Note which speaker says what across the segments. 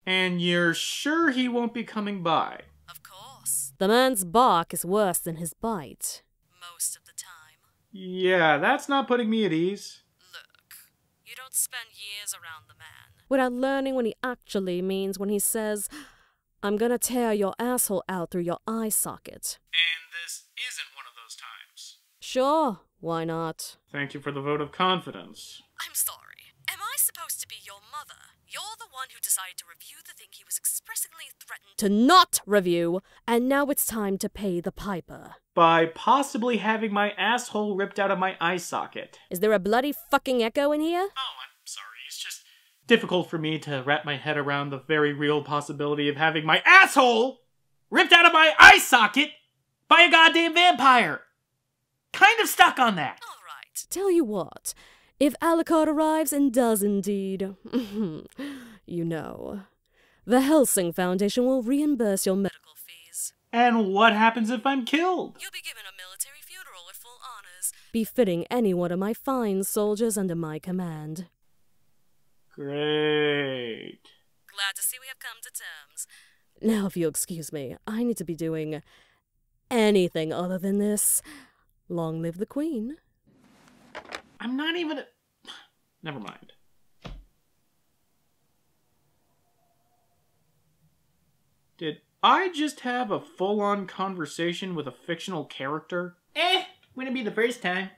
Speaker 1: And you're sure he won't be coming by?
Speaker 2: Of course. The man's bark is worse than his bite. Most of the time.
Speaker 1: Yeah, that's not putting me at ease.
Speaker 2: Look, you don't spend years around the man without learning what he actually means when he says, "I'm gonna tear your asshole out through your eye socket."
Speaker 1: And this isn't one of those times.
Speaker 2: Sure, why not?
Speaker 1: Thank you for the vote of confidence.
Speaker 2: I'm sorry. Am I supposed to be your mother? You're the one who decided to review the thing he was expressly threatened to not review, and now it's time to pay the piper.
Speaker 1: By possibly having my asshole ripped out of my eye socket.
Speaker 2: Is there a bloody fucking echo in here?
Speaker 1: Oh, I'm sorry. It's just difficult for me to wrap my head around the very real possibility of having my asshole ripped out of my eye socket by a goddamn vampire. Kind of stuck on that.
Speaker 2: All right. Tell you what. If Alucard arrives and does indeed, you know, the Hellsing Foundation will reimburse your medical fees.
Speaker 1: And what happens if I'm killed?
Speaker 2: You'll be given a military funeral with full honors, befitting any one of my fine soldiers under my command.
Speaker 1: Great.
Speaker 2: Glad to see we have come to terms. Now, if you'll excuse me, I need to be doing anything other than this. Long live the Queen.
Speaker 1: I'm not even... Never mind. Did I just have a full-on conversation with a fictional character? Wouldn't be the first time.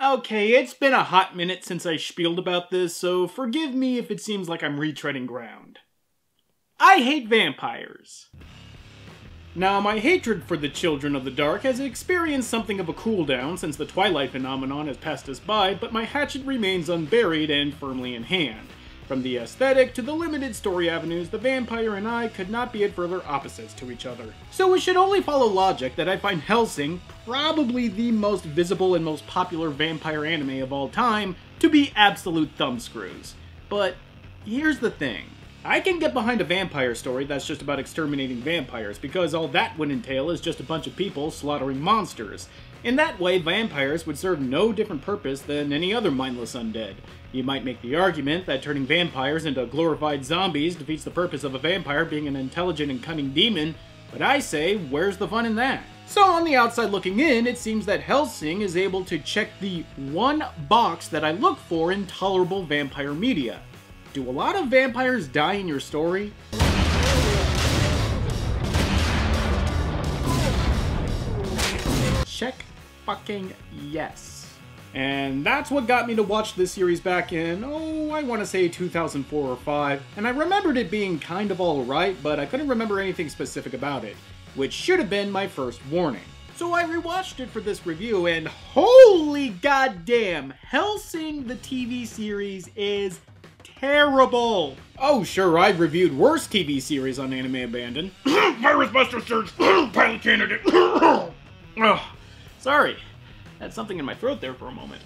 Speaker 1: Okay, it's been a hot minute since I spieled about this, so forgive me if it seems like I'm retreading ground. I hate vampires. Now, my hatred for the Children of the Dark has experienced something of a cooldown since the Twilight phenomenon has passed us by, but my hatchet remains unburied and firmly in hand. From the aesthetic to the limited story avenues, the vampire and I could not be at further opposites to each other. So it should only follow logic that I find Hellsing, probably the most visible and most popular vampire anime of all time, to be absolute thumbscrews. But here's the thing. I can get behind a vampire story that's just about exterminating vampires, because all that would entail is just a bunch of people slaughtering monsters. In that way, vampires would serve no different purpose than any other mindless undead. You might make the argument that turning vampires into glorified zombies defeats the purpose of a vampire being an intelligent and cunning demon, but I say, where's the fun in that? So on the outside looking in, it seems that Hellsing is able to check the one box that I look for in tolerable vampire media. Do a lot of vampires die in your story? Check fucking yes. And that's what got me to watch this series back in, I want to say 2004 or 5, and I remembered it being kind of alright, but I couldn't remember anything specific about it, which should have been my first warning. So I rewatched it for this review, and holy goddamn, Hellsing the TV series is terrible! Oh sure, I've reviewed worse TV series on Anime Abandon. Virus Buster Search, Pilot Candidate. Oh, sorry. Had something in my throat there for a moment.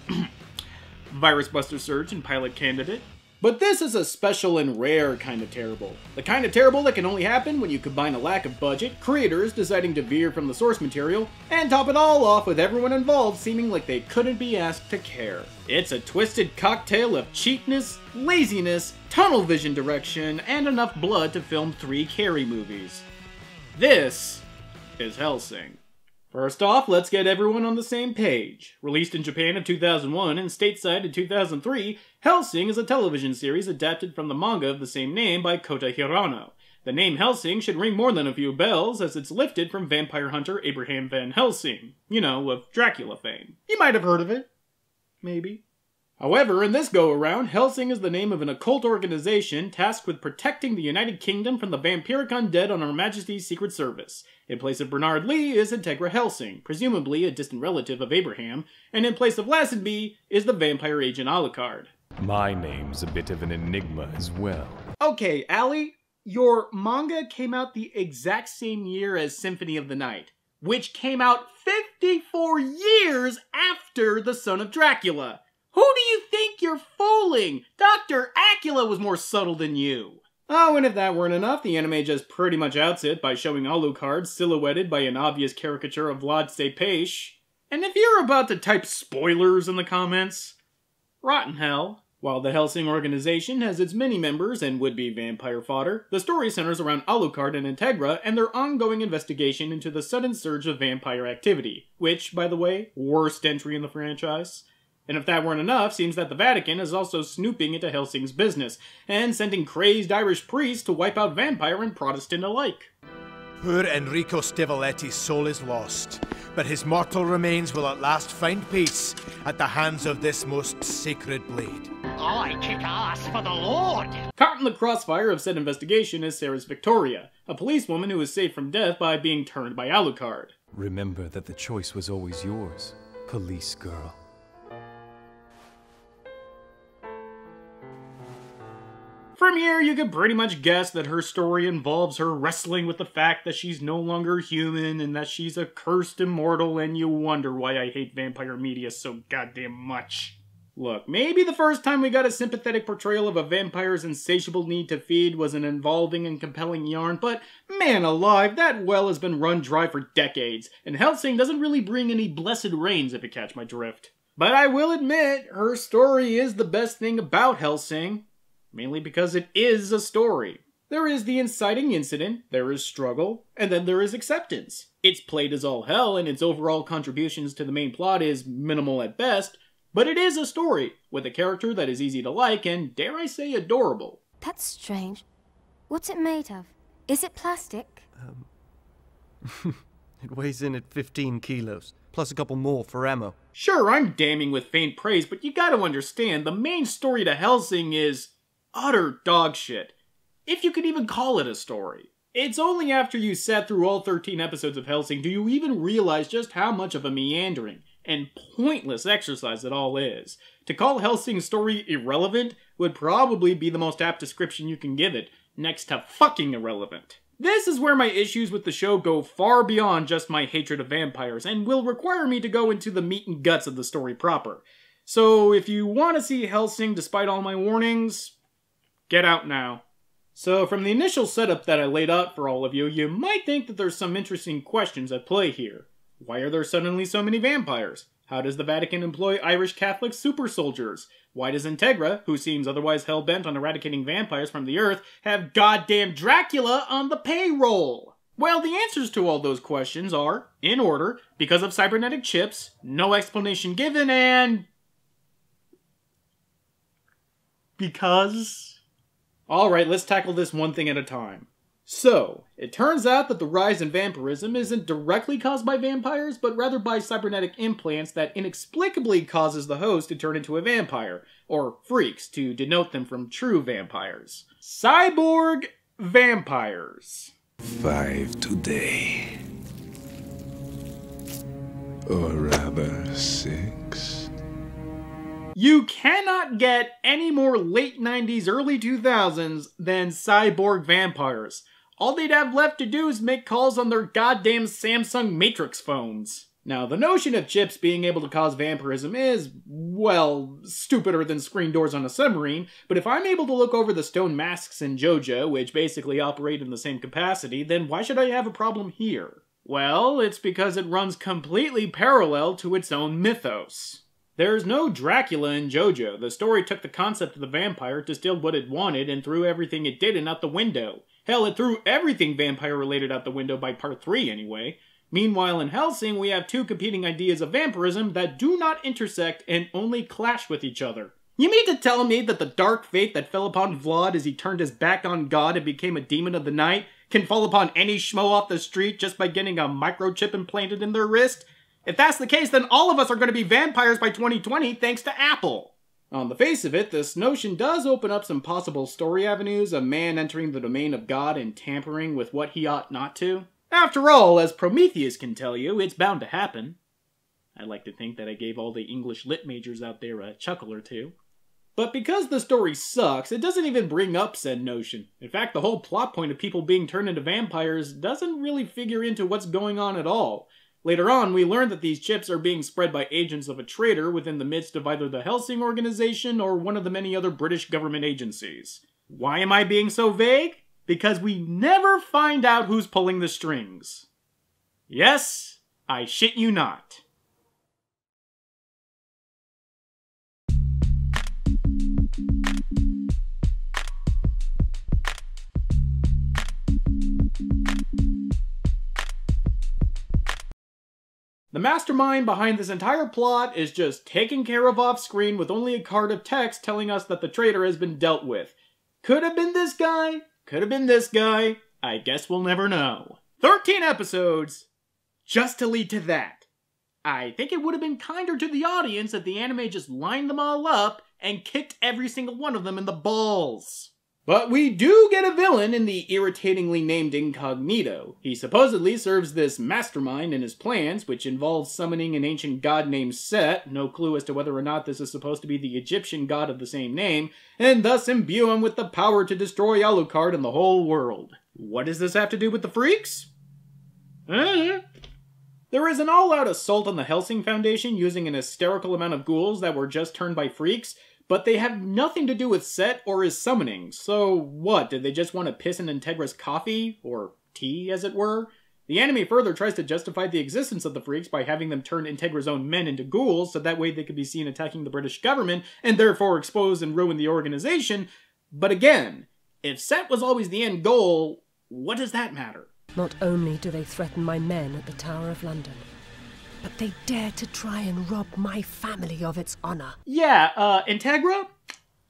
Speaker 1: Virus Buster Surge and Pilot Candidate. But this is a special and rare kind of terrible. The kind of terrible that can only happen when you combine a lack of budget, creators deciding to veer from the source material, and top it all off with everyone involved seeming like they couldn't be asked to care. It's a twisted cocktail of cheapness, laziness, tunnel vision direction, and enough blood to film 3 Carrie movies. This is Hellsing. First off, let's get everyone on the same page. Released in Japan in 2001 and stateside in 2003, Hellsing is a television series adapted from the manga of the same name by Kota Hirano. The name Hellsing should ring more than a few bells, as it's lifted from vampire hunter Abraham Van Helsing. You know, of Dracula fame. You might have heard of it. Maybe. However, in this go-around, Hellsing is the name of an occult organization tasked with protecting the United Kingdom from the vampiric undead on Her Majesty's Secret Service. In place of Bernard Lee is Integra Hellsing, presumably a distant relative of Abraham, and in place of Lazenby is the vampire agent Alucard.
Speaker 3: My name's a bit of an enigma as well.
Speaker 1: Okay, Allie, your manga came out the exact same year as Symphony of the Night, which came out 54 years after The Son of Dracula. Who do you think you're fooling? Dr. Acula was more subtle than you. Oh, and if that weren't enough, the anime just pretty much outs it by showing Alucard silhouetted by an obvious caricature of Vlad Tepes. And if you're about to type spoilers in the comments, rotten hell. While the Hellsing organization has its many members and would-be vampire fodder, the story centers around Alucard and Integra and their ongoing investigation into the sudden surge of vampire activity, which, by the way, worst entry in the franchise. And if that weren't enough, seems that the Vatican is also snooping into Hellsing's business, and sending crazed Irish priests to wipe out vampire and Protestant alike.
Speaker 4: Poor Enrico Stivoletti's soul is lost, but his mortal remains will at last find peace at the hands of this most sacred blade.
Speaker 5: I kick ass for the Lord!
Speaker 1: Caught in the crossfire of said investigation is Sarah's Victoria, a policewoman who was saved from death by being turned by Alucard.
Speaker 3: Remember that the choice was always yours, police girl.
Speaker 1: From here, you could pretty much guess that her story involves her wrestling with the fact that she's no longer human and that she's a cursed immortal, and you wonder why I hate vampire media so goddamn much. Look, maybe the first time we got a sympathetic portrayal of a vampire's insatiable need to feed was an involving and compelling yarn, but man alive, that well has been run dry for decades, and Hellsing doesn't really bring any blessed rains if you catch my drift. But I will admit, her story is the best thing about Hellsing. Mainly because it is a story. There is the inciting incident, there is struggle, and then there is acceptance. It's played as all hell, and its overall contributions to the main plot is minimal at best, but it is a story, with a character that is easy to like and, dare I say, adorable.
Speaker 6: That's strange. What's it made of? Is it plastic?
Speaker 7: It weighs in at 15 kilos, plus a couple more for ammo.
Speaker 1: Sure, I'm damning with faint praise, but you gotta understand, the main story to Hellsing is utter dog shit, if you could even call it a story. It's only after you sat through all 13 episodes of Hellsing do you even realize just how much of a meandering and pointless exercise it all is. To call Hellsing's story irrelevant would probably be the most apt description you can give it, next to fucking irrelevant. This is where my issues with the show go far beyond just my hatred of vampires, and will require me to go into the meat and guts of the story proper. So if you want to see Hellsing despite all my warnings, get out now. So from the initial setup that I laid out for all of you, you might think that there's some interesting questions at play here. Why are there suddenly so many vampires? How does the Vatican employ Irish Catholic super soldiers? Why does Integra, who seems otherwise hell-bent on eradicating vampires from the earth, have goddamn Dracula on the payroll? Well, the answers to all those questions are, in order, because of cybernetic chips, no explanation given, and because... Alright, let's tackle this one thing at a time. So, it turns out that the rise in vampirism isn't directly caused by vampires, but rather by cybernetic implants that inexplicably causes the host to turn into a vampire, or freaks to denote them from true vampires. Cyborg vampires.
Speaker 8: 5 today. Or rather, 6.
Speaker 1: You cannot get any more late 90s, early 2000s than cyborg vampires. All they'd have left to do is make calls on their goddamn Samsung Matrix phones. Now, the notion of chips being able to cause vampirism is, well, stupider than screen doors on a submarine, but if I'm able to look over the stone masks in JoJo, which basically operate in the same capacity, then why should I have a problem here? Well, it's because it runs completely parallel to its own mythos. There's no Dracula in JoJo. The story took the concept of the vampire, distilled what it wanted, and threw everything it didn't out the window. Hell, it threw everything vampire-related out the window by part 3, anyway. Meanwhile, in Hellsing, we have two competing ideas of vampirism that do not intersect and only clash with each other. You mean to tell me that the dark fate that fell upon Vlad as he turned his back on God and became a demon of the night can fall upon any schmo off the street just by getting a microchip implanted in their wrist? If that's the case, then all of us are going to be vampires by 2020 thanks to Apple. On the face of it, this notion does open up some possible story avenues of man entering the domain of God and tampering with what he ought not to. After all, as Prometheus can tell you, it's bound to happen. I like to think that I gave all the English lit majors out there a chuckle or two. But because the story sucks, it doesn't even bring up said notion. In fact, the whole plot point of people being turned into vampires doesn't really figure into what's going on at all. Later on, we learn that these chips are being spread by agents of a traitor within the midst of either the Hellsing organization or one of the many other British government agencies. Why am I being so vague? Because we never find out who's pulling the strings. Yes, I shit you not. The mastermind behind this entire plot is just taken care of off-screen with only a card of text telling us that the traitor has been dealt with. Could have been this guy, could have been this guy, I guess we'll never know. 13 episodes, just to lead to that. I think it would have been kinder to the audience if the anime just lined them all up and kicked every single one of them in the balls. But we do get a villain in the irritatingly named Incognito. He supposedly serves this mastermind in his plans, which involves summoning an ancient god named Set, no clue as to whether or not this is supposed to be the Egyptian god of the same name, and thus imbue him with the power to destroy Alucard and the whole world. What does this have to do with the freaks? There is an all-out assault on the Hellsing Foundation using an hysterical amount of ghouls that were just turned by freaks, but they have nothing to do with Set or his summoning. So what, did they just want to piss in Integra's coffee? Or tea, as it were? The anime further tries to justify the existence of the freaks by having them turn Integra's own men into ghouls, so that way they could be seen attacking the British government, and therefore expose and ruin the organization. But again, if Set was always the end goal, what does that matter?
Speaker 9: Not only do they threaten my men at the Tower of London, but they dare to try and rob my family of its honor.
Speaker 1: Yeah, Integra?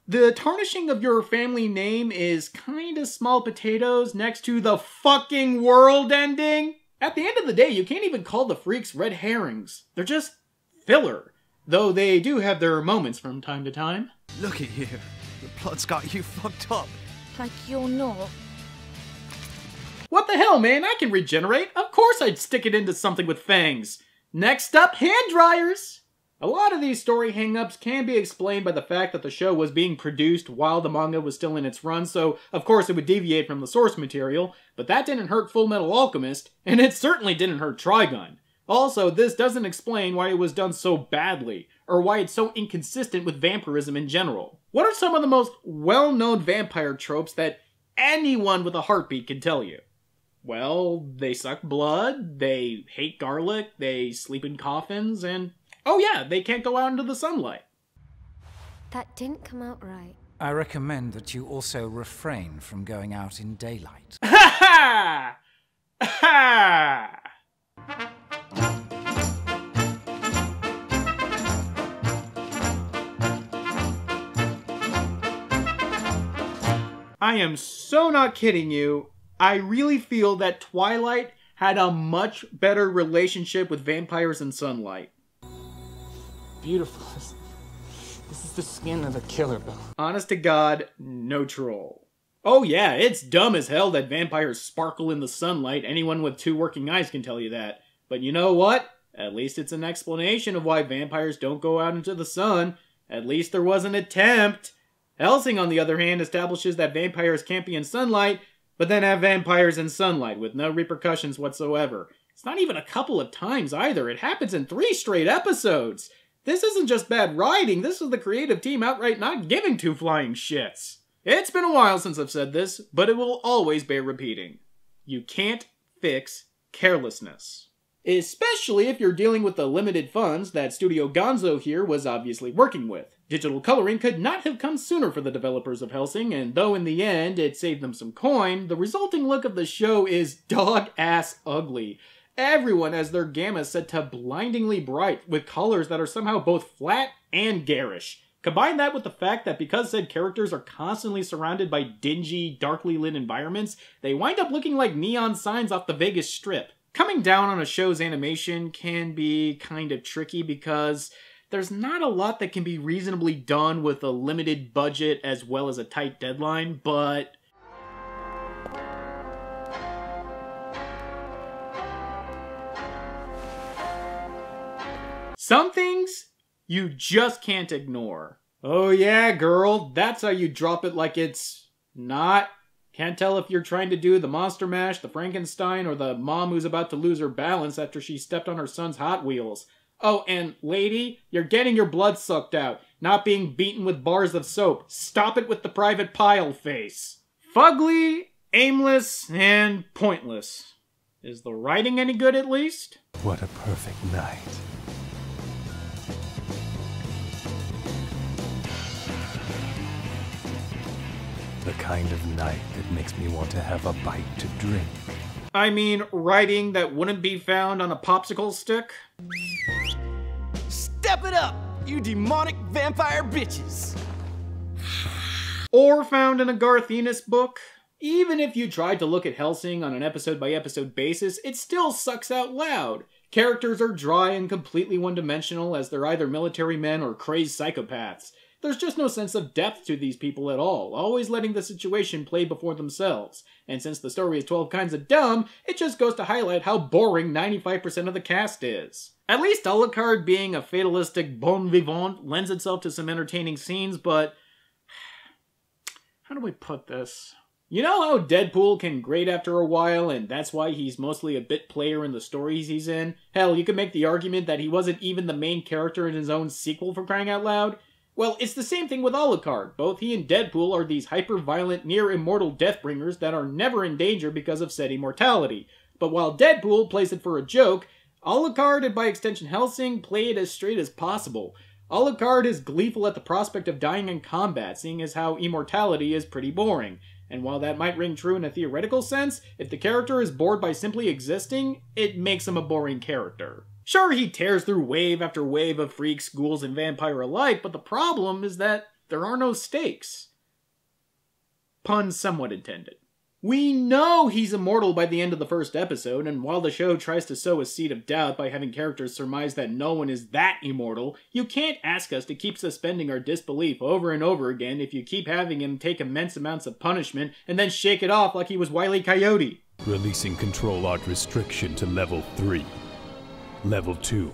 Speaker 1: The tarnishing of your family name is kinda small potatoes next to the fucking world ending. At the end of the day, you can't even call the freaks red herrings. They're just filler. Though they do have their moments from time to time.
Speaker 7: Look at you. The plot's got you fucked up.
Speaker 6: Like you're not.
Speaker 1: What the hell, man? I can regenerate. Of course I'd stick it into something with fangs. Next up, hand dryers! A lot of these story hang-ups can be explained by the fact that the show was being produced while the manga was still in its run, so of course it would deviate from the source material, but that didn't hurt Fullmetal Alchemist, and it certainly didn't hurt Trigun. Also, this doesn't explain why it was done so badly, or why it's so inconsistent with vampirism in general. What are some of the most well-known vampire tropes that anyone with a heartbeat can tell you? Well, they suck blood, they hate garlic, they sleep in coffins, and oh yeah, they can't go out into the sunlight.
Speaker 6: That didn't come out right.
Speaker 10: I recommend that you also refrain from going out in daylight.
Speaker 1: Ha ha! Ha! I am so not kidding you. I really feel that Twilight had a much better relationship with vampires and sunlight.
Speaker 11: Beautiful. This is the skin of a killer, Bill.
Speaker 1: Honest to God, no troll. Oh yeah, it's dumb as hell that vampires sparkle in the sunlight. Anyone with two working eyes can tell you that. But you know what? At least it's an explanation of why vampires don't go out into the sun. At least there was an attempt. Hellsing, on the other hand, establishes that vampires can't be in sunlight, but then have vampires in sunlight with no repercussions whatsoever. It's not even a couple of times either. It happens in 3 straight episodes. This isn't just bad writing, this is the creative team outright not giving two flying shits. It's been a while since I've said this, but it will always bear repeating. You can't fix carelessness. Especially if you're dealing with the limited funds that Studio Gonzo here was obviously working with. Digital coloring could not have come sooner for the developers of Hellsing, and though in the end it saved them some coin, the resulting look of the show is dog-ass ugly. Everyone has their gamma set to blindingly bright, with colors that are somehow both flat and garish. Combine that with the fact that because said characters are constantly surrounded by dingy, darkly lit environments, they wind up looking like neon signs off the Vegas Strip. Coming down on a show's animation can be kind of tricky because there's not a lot that can be reasonably done with a limited budget as well as a tight deadline, but some things you just can't ignore. Oh yeah, girl, that's how you drop it like it's not. Can't tell if you're trying to do the Monster Mash, the Frankenstein, or the mom who's about to lose her balance after she stepped on her son's Hot Wheels. Oh, and lady, you're getting your blood sucked out, not being beaten with bars of soap. Stop it with the private pile face. Fugly, aimless, and pointless. Is the writing any good at least?
Speaker 3: What a perfect night. The kind of night that makes me want to have a bite to drink.
Speaker 1: I mean, writing that wouldn't be found on a popsicle stick?
Speaker 12: Step it up, you demonic vampire bitches!
Speaker 1: Or found in a Garth Ennis book? Even if you tried to look at Hellsing on an episode-by-episode basis, it still sucks out loud. Characters are dry and completely one-dimensional as they're either military men or crazed psychopaths. There's just no sense of depth to these people at all, always letting the situation play before themselves. And since the story is 12 Kinds of Dumb, it just goes to highlight how boring 95% of the cast is. At least Alucard being a fatalistic bon vivant lends itself to some entertaining scenes, but how do I put this? You know how Deadpool can grate after a while, and that's why he's mostly a bit player in the stories he's in? Hell, you could make the argument that he wasn't even the main character in his own sequel, for crying out loud. Well, it's the same thing with Alucard. Both he and Deadpool are these hyper-violent, near-immortal Deathbringers that are never in danger because of said immortality. But while Deadpool plays it for a joke, Alucard, and by extension Hellsing, play it as straight as possible. Alucard is gleeful at the prospect of dying in combat, seeing as how immortality is pretty boring. And while that might ring true in a theoretical sense, if the character is bored by simply existing, it makes him a boring character. Sure, he tears through wave after wave of freaks, ghouls, and vampire alike, but the problem is that there are no stakes. Pun somewhat intended. We know he's immortal by the end of the first episode, and while the show tries to sow a seed of doubt by having characters surmise that no one is that immortal, you can't ask us to keep suspending our disbelief over and over again if you keep having him take immense amounts of punishment and then shake it off like he was Wile E. Coyote.
Speaker 3: Releasing Control Art Restriction to Level 3. Level 2.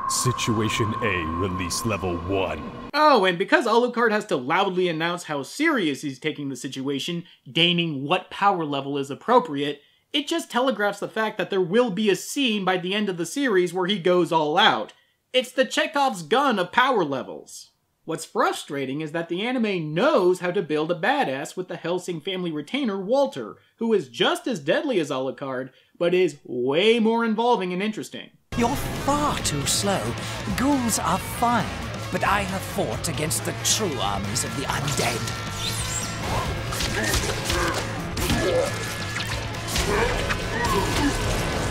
Speaker 3: Situation A, release Level 1.
Speaker 1: Oh, and because Alucard has to loudly announce how serious he's taking the situation, deigning what power level is appropriate, it just telegraphs the fact that there will be a scene by the end of the series where he goes all out. It's the Chekhov's gun of power levels. What's frustrating is that the anime knows how to build a badass with the Hellsing family retainer, Walter, who is just as deadly as Alucard, but is way more involving and interesting.
Speaker 10: You're far too slow. Ghouls are fine, but I have fought against the true armies of the undead.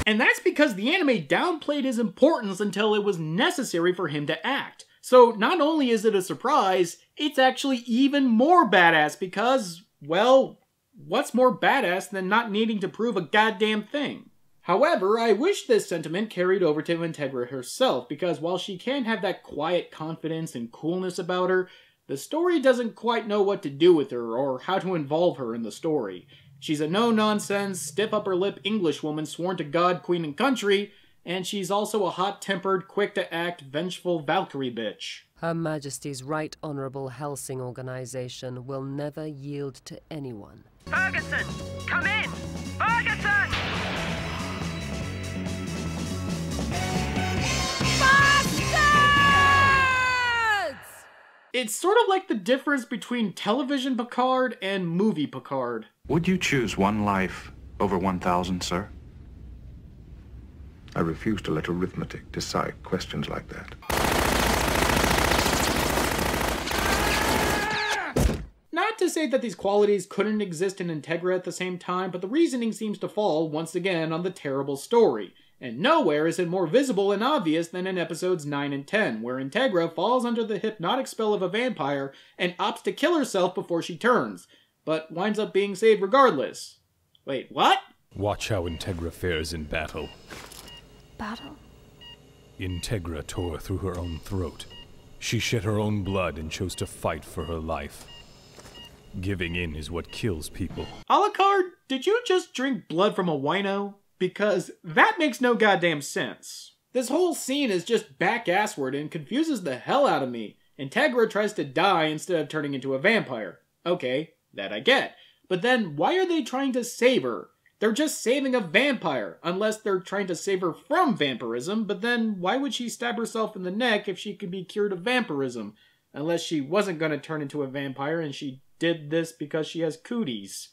Speaker 1: And that's because the anime downplayed his importance until it was necessary for him to act. So not only is it a surprise, it's actually even more badass because, well, what's more badass than not needing to prove a goddamn thing? However, I wish this sentiment carried over to Integra herself, because while she can have that quiet confidence and coolness about her, the story doesn't quite know what to do with her or how to involve her in the story. She's a no-nonsense, stiff-upper-lip Englishwoman sworn to God, Queen, and Country, and she's also a hot-tempered, quick-to-act, vengeful Valkyrie bitch.
Speaker 9: Her Majesty's Right Honourable Hellsing Organisation will never yield to anyone.
Speaker 13: Ferguson! Come in! Ferguson!
Speaker 1: It's sort of like the difference between television Picard and movie Picard.
Speaker 14: Would you choose one life over 1,000, sir? I refuse to let arithmetic decide questions like that.
Speaker 1: Not to say that these qualities couldn't exist in Integra at the same time, but the reasoning seems to fall, once again, on the terrible story. And nowhere is it more visible and obvious than in episodes 9 and 10, where Integra falls under the hypnotic spell of a vampire and opts to kill herself before she turns, but winds up being saved regardless. Wait, what?
Speaker 3: Watch how Integra fares in battle.
Speaker 6: Battle?
Speaker 3: Integra tore through her own throat. She shed her own blood and chose to fight for her life. Giving in is what kills people.
Speaker 1: Alucard, did you just drink blood from a wino? Because that makes no goddamn sense. This whole scene is just back-assward and confuses the hell out of me. Integra tries to die instead of turning into a vampire. Okay, that I get. But then, why are they trying to save her? They're just saving a vampire, unless they're trying to save her from vampirism, but then why would she stab herself in the neck if she could be cured of vampirism? Unless she wasn't going to turn into a vampire and she did this because she has cooties.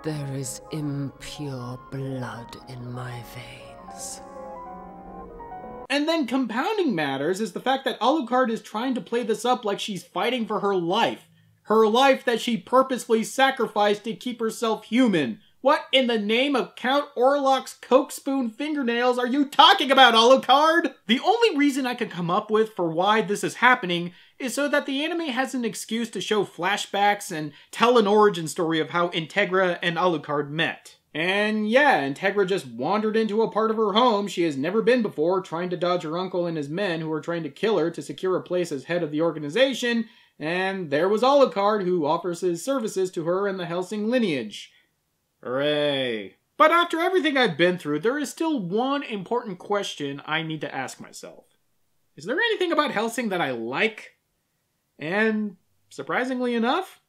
Speaker 9: There is impure blood in my veins.
Speaker 1: And then compounding matters is the fact that Alucard is trying to play this up like she's fighting for her life. Her life that she purposefully sacrificed to keep herself human. What in the name of Count Orlok's Coke spoon fingernails are you talking about, Alucard? The only reason I could come up with for why this is happening is so that the anime has an excuse to show flashbacks and tell an origin story of how Integra and Alucard met. And yeah, Integra just wandered into a part of her home she has never been before, trying to dodge her uncle and his men who were trying to kill her to secure a place as head of the organization, and there was Alucard who offers his services to her and the Hellsing lineage. Hooray. But after everything I've been through, there is still one important question I need to ask myself. Is there anything about Hellsing that I like? And surprisingly enough,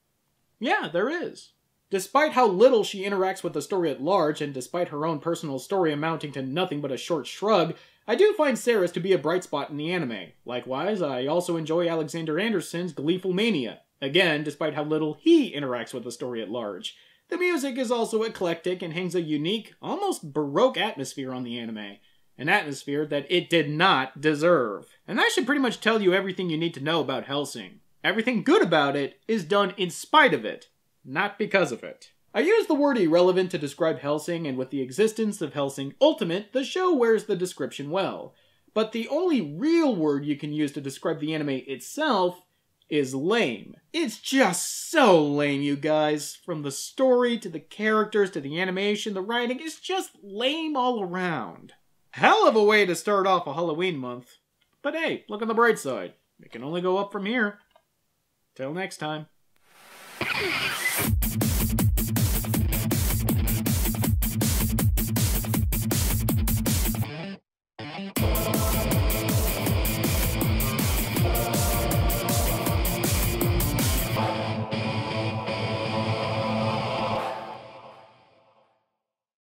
Speaker 1: yeah, there is. Despite how little she interacts with the story at large, and despite her own personal story amounting to nothing but a short shrug, I do find Ceres to be a bright spot in the anime. Likewise, I also enjoy Alexander Anderson's Gleeful Mania. Again, despite how little he interacts with the story at large. The music is also eclectic and hangs a unique, almost baroque atmosphere on the anime. An atmosphere that it did not deserve. And that should pretty much tell you everything you need to know about Hellsing. Everything good about it is done in spite of it, not because of it. I use the word irrelevant to describe Hellsing, and with the existence of Hellsing Ultimate, the show wears the description well. But the only real word you can use to describe the anime itself is lame. It's just so lame, you guys. From the story, to the characters, to the animation, the writing, it's just lame all around. Hell of a way to start off a Halloween month. But hey, look on the bright side. It can only go up from here. Till next time.